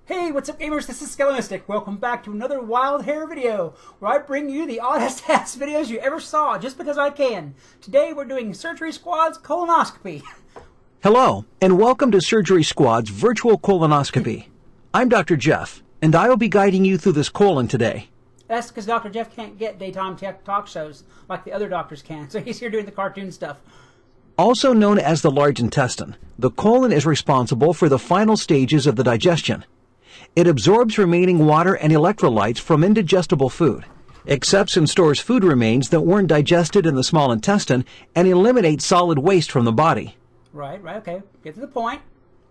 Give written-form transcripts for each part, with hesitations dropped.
Hey, what's up gamers? This is Colonoscopy. Welcome back to another wild hair video where I bring you the oddest ass videos you ever saw just because I can. Today we're doing Surgery Squad's colonoscopy. Hello, and welcome to Surgery Squad's virtual colonoscopy. I'm Dr. Jeff, and I will be guiding you through this colon today. That's because Dr. Jeff can't get daytime talk shows like the other doctors can, so he's here doing the cartoon stuff. Also known as the large intestine, the colon is responsible for the final stages of the digestion. It absorbs remaining water and electrolytes from indigestible food, accepts and stores food remains that weren't digested in the small intestine, and eliminates solid waste from the body. Right, okay. Get to the point.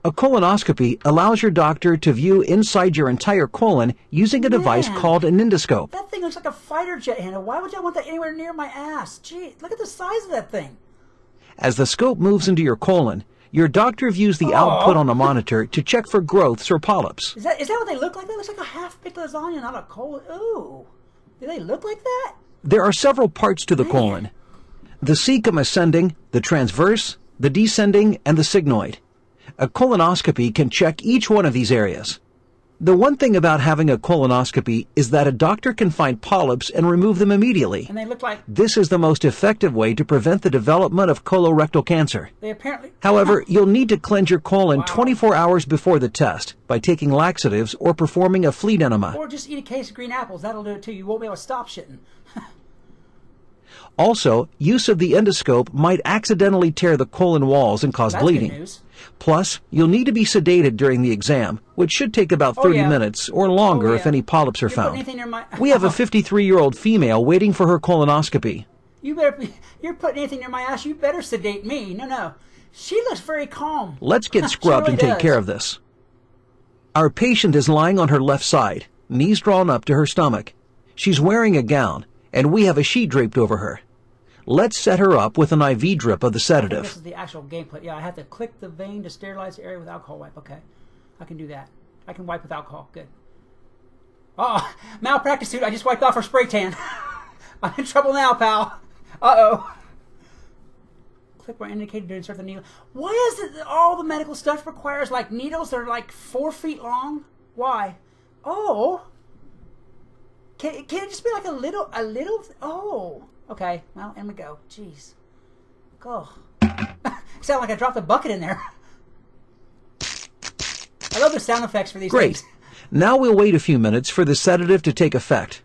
A colonoscopy allows your doctor to view inside your entire colon using a device called an endoscope. That thing looks like a fighter jet handle. Why would I want that anywhere near my ass? Gee, look at the size of that thing. As the scope moves into your colon, your doctor views the output on a monitor to check for growths or polyps. Is that what they look like? That looks like a half-baked lasagna, not a colon. Ooh. Do they look like that? There are several parts to the colon. The cecum ascending, the transverse, the descending, and the sigmoid. A colonoscopy can check each one of these areas. The one thing about having a colonoscopy is that a doctor can find polyps and remove them immediately. And they look like... This is the most effective way to prevent the development of colorectal cancer. They apparently... However, you'll need to cleanse your colon 24 hours before the test by taking laxatives or performing a fleet enema. Or just eat a case of green apples. That'll do it too. You won't be able to stop shitting. Also, use of the endoscope might accidentally tear the colon walls and cause bleeding. Good news. Plus, you'll need to be sedated during the exam, which should take about 30 minutes or longer if any polyps are found. We have a 53-year-old female waiting for her colonoscopy. You're putting anything near my ass, you better sedate me. No. She looks very calm. Let's get scrubbed and take care of this. Our patient is lying on her left side, knees drawn up to her stomach. She's wearing a gown, and we have a sheet draped over her. Let's set her up with an IV drip of the sedative. This is the actual gameplay. Yeah, I have to click the vein to sterilize the area with alcohol wipe. Okay, I can do that. I can wipe with alcohol. Good. Oh, malpractice suit. I just wiped off her spray tan. I'm in trouble now, pal. Uh-oh. Click where indicated to insert the needle. Why is it that all the medical stuff requires like needles that are like 4 feet long? Why? Oh. Can it just be like a little, oh. Okay, well, in we go. Jeez. Go. Sound like I dropped a bucket in there. I love the sound effects for these things. Great. Now we'll wait a few minutes for the sedative to take effect.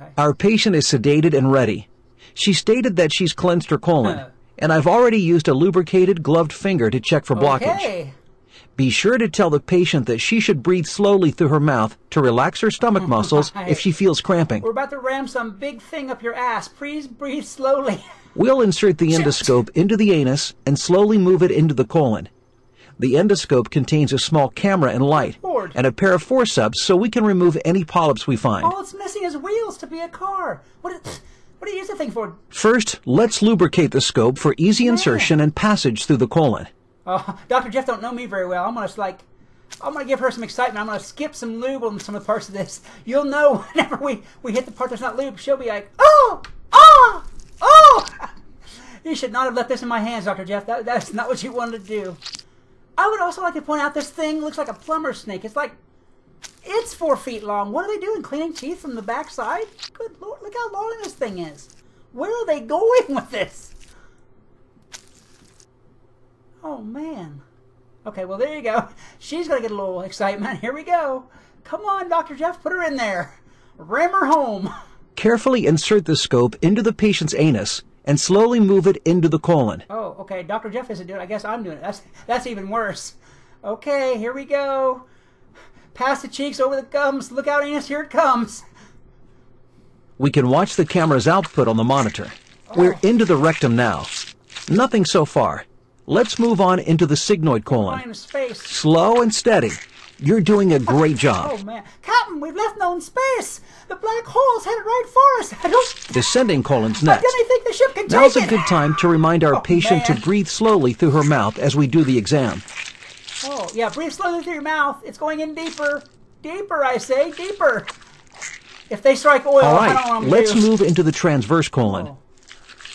Okay. Our patient is sedated and ready. She stated that she's cleansed her colon, and I've already used a lubricated, gloved finger to check for blockage. Okay. Be sure to tell the patient that she should breathe slowly through her mouth to relax her stomach muscles if she feels cramping. We're about to ram some big thing up your ass. Please breathe slowly. We'll insert the endoscope into the anus and slowly move it into the colon. The endoscope contains a small camera and light and a pair of forceps so we can remove any polyps we find. All it's missing is wheels to be a car. What do you use the thing for? First, let's lubricate the scope for easy insertion and passage through the colon. Dr. Jeff don't know me very well. I'm gonna give her some excitement. I'm gonna skip some lube on some of the parts of this. You'll know whenever we hit the part that's not lube, she'll be like, oh! You should not have left this in my hands, Dr. Jeff. That's not what you wanted to do. I would also like to point out this thing looks like a plumber's snake. It's 4 feet long. What are they doing? Cleaning teeth from the backside? Good Lord, look how long this thing is. Where are they going with this? Oh, man. Okay, well, there you go. She's going to get a little excitement. Here we go. Come on, Dr. Jeff, put her in there. Ram her home. Carefully insert the scope into the patient's anus and slowly move it into the colon. Oh, okay. Dr. Jeff isn't doing it. I guess I'm doing it. That's even worse. Okay, here we go. Past the cheeks, over the gums. Look out, anus. Here it comes. We can watch the camera's output on the monitor. We're into the rectum now. Nothing so far. Let's move on into the sigmoid colon. Slow and steady. You're doing a great job. Oh, man. Captain, we've left known space. The black hole's headed right for us. Descending colon's next. I didn't think the ship can take Now's a good time to remind our patient to breathe slowly through her mouth as we do the exam. Oh, yeah, breathe slowly through your mouth. It's going in deeper. Deeper, I say, deeper. If they strike oil, all right, I don't want let's move into the transverse colon.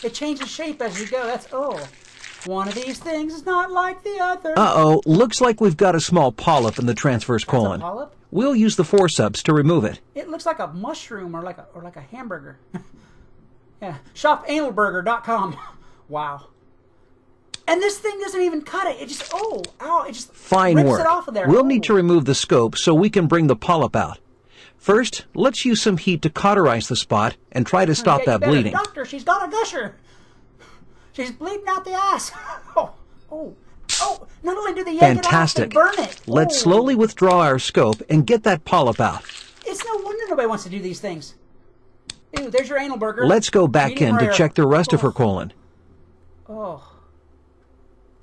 It changes shape as you go. One of these things is not like the other. Uh-oh, looks like we've got a small polyp in the transverse colon. That's a polyp? We'll use the forceps to remove it. It looks like a mushroom or like a hamburger. Yeah, shopanalburger.com. Wow. And this thing doesn't even cut it. It just, oh, ow, it just Fine rips work. it off of there. We'll need to remove the scope so we can bring the polyp out. First, let's use some heat to cauterize the spot and try to stop that bleeding. Doctor, she's got a gusher. She's bleeding out the ass. Oh, not only do they yank Fantastic. it off, they burn it. Let's slowly withdraw our scope and get that polyp out. It's no wonder nobody wants to do these things. Ew, there's your anal burger. Let's go back Medium in to rare. check the rest of her colon. Oh.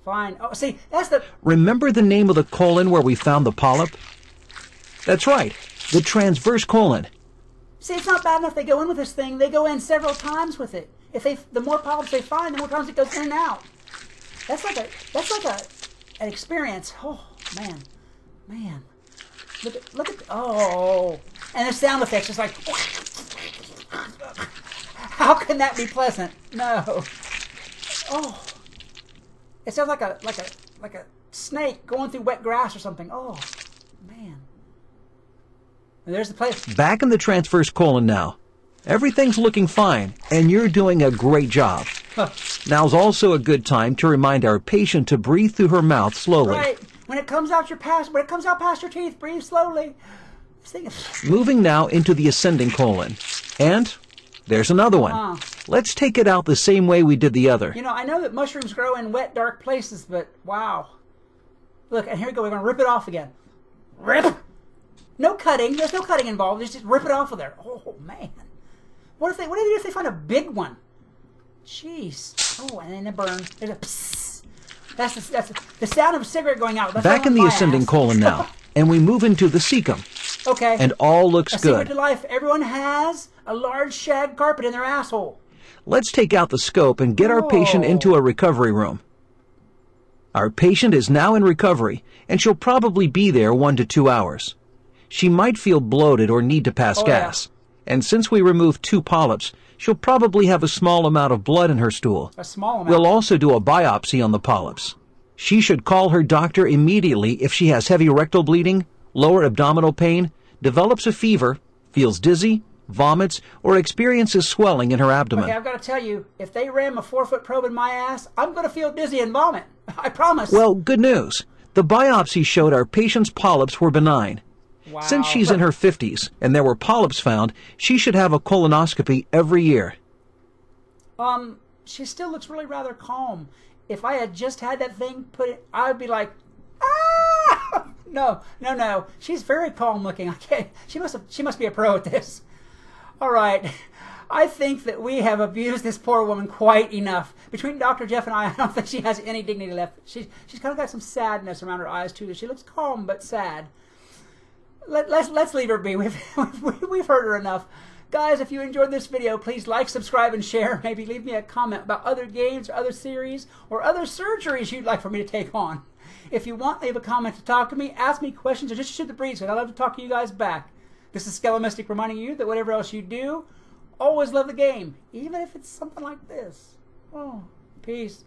Fine. Oh, see, that's the... Remember the name of the colon where we found the polyp? That's right, the transverse colon. See, it's not bad enough they go in with this thing. They go in several times with it. The more polyps they find, the more times it goes in and out. That's like an experience. Oh, man. Look at, oh. And the sound effects, it's like, how can that be pleasant? No. Oh. It sounds like a snake going through wet grass or something. Oh, man. And there's the place. Back in the transverse colon now. Everything's looking fine, and you're doing a great job. Now's also a good time to remind our patient to breathe through her mouth slowly. Right. When it comes out past your teeth, breathe slowly. Moving now into the ascending colon. And there's another one. Let's take it out the same way we did the other. You know, I know that mushrooms grow in wet, dark places, but wow. Look, and here we go. We're going to rip it off again. Rip! No cutting. There's no cutting involved. Just rip it off of there. Oh, man. What do they do if they find a big one? Jeez. Oh, and then they burn. There's a psst. That's the sound of a cigarette going out. That's back in the ascending colon now, and we move into the cecum. Okay. And all looks Secret good. to life. Everyone has a large shag carpet in their asshole. Let's take out the scope and get our patient into a recovery room. Our patient is now in recovery, and she'll probably be there 1 to 2 hours. She might feel bloated or need to pass gas. Yeah. And since we removed 2 polyps, she'll probably have a small amount of blood in her stool. A small amount. We'll also do a biopsy on the polyps. She should call her doctor immediately if she has heavy rectal bleeding, lower abdominal pain, develops a fever, feels dizzy, vomits, or experiences swelling in her abdomen. Okay, I've got to tell you, if they ram a 4-foot probe in my ass, I'm going to feel dizzy and vomit. I promise. Well, good news. The biopsy showed our patient's polyps were benign. Wow. Since she's in her 50s and there were polyps found, she should have a colonoscopy every year. She still looks really rather calm. If I had just had that thing put in, I would be like, ah! No. She's very calm looking. Okay, she must be a pro at this. All right. I think that we have abused this poor woman quite enough. Between Dr. Jeff and I don't think she has any dignity left. She's kind of got some sadness around her eyes too. She looks calm but sad. Let's leave her be. We've heard her enough. Guys, if you enjoyed this video, please like, subscribe, and share. Maybe leave me a comment about other games or other series or other surgeries you'd like for me to take on. If you want, leave a comment to talk to me, ask me questions, or just shoot the breeze, because I love to talk to you guys back. This is Skelomystic reminding you that whatever else you do, always love the game, even if it's something like this. Oh, peace.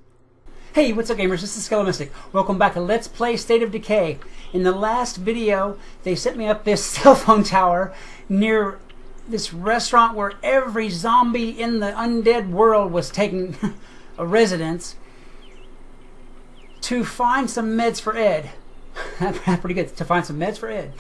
Hey, what's up, gamers? This is Skelomystic. Welcome back to Let's Play State of Decay. In the last video, they set me up this cell phone tower near this restaurant where every zombie in the undead world was taking a residence to find some meds for Ed. That's pretty good, to find some meds for Ed.